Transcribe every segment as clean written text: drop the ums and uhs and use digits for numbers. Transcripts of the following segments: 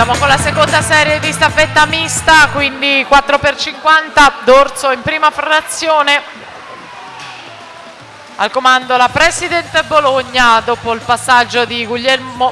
Siamo con la seconda serie di staffetta mista, quindi 4x50, D'Orso in prima frazione. Al comando la President Bologna dopo il passaggio di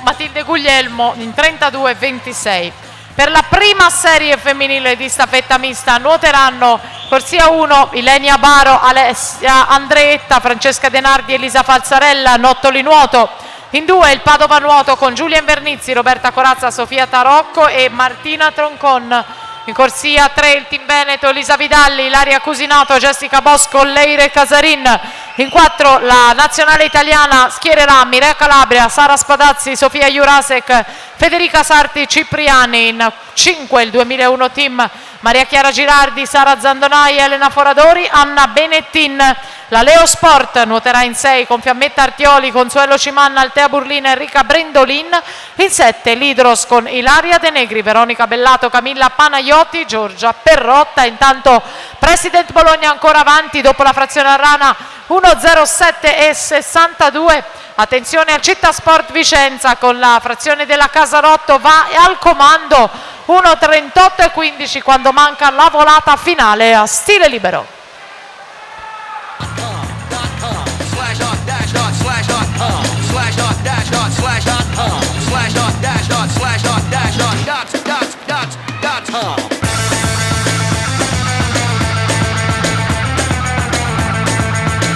Matilde Guglielmo in 32-26. Per la prima serie femminile di staffetta mista nuoteranno corsia 1 Ilenia Baro, Alessia Andreetta, Francesca Denardi, Elisa Falzarella, Nottoli Nuoto. In 2 il Padova Nuoto con Giulia Invernizzi, Roberta Corazza, Sofia Tarocco e Martina Troncon. In corsia 3 il Team Veneto, Elisa Vidalli, Ilaria Cusinato, Jessica Bosco, Leire Casarin. In 4 la nazionale italiana schiererà Mirea Calabria, Sara Spadazzi, Sofia Jurasek, Federica Sarti, Cipriani. In 5 il 2001 Team Maria Chiara Girardi, Sara Zandonai, Elena Foradori, Anna Benettin. La Leo Sport nuoterà in 6 con Fiammetta Artioli, Consuelo Cimanna, Altea Burlina, Enrica Brendolin. In 7 l'Hydros con Ilaria De Negri, Veronica Bellato, Camilla Panaiotti, Giorgia Perrotta. Intanto President Bologna ancora avanti dopo la frazione a rana 1:07:62. Attenzione al Città Sport Vicenza con la frazione della Casarotto, va al comando 1:38:15 quando manca la volata finale a stile libero.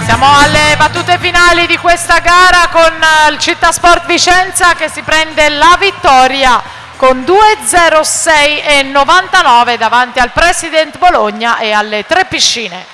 Siamo alle battute finali di questa gara con il Città Sport Vicenza che si prende la vittoria con 2:06:99 davanti al President Bologna e alle Tre Piscine.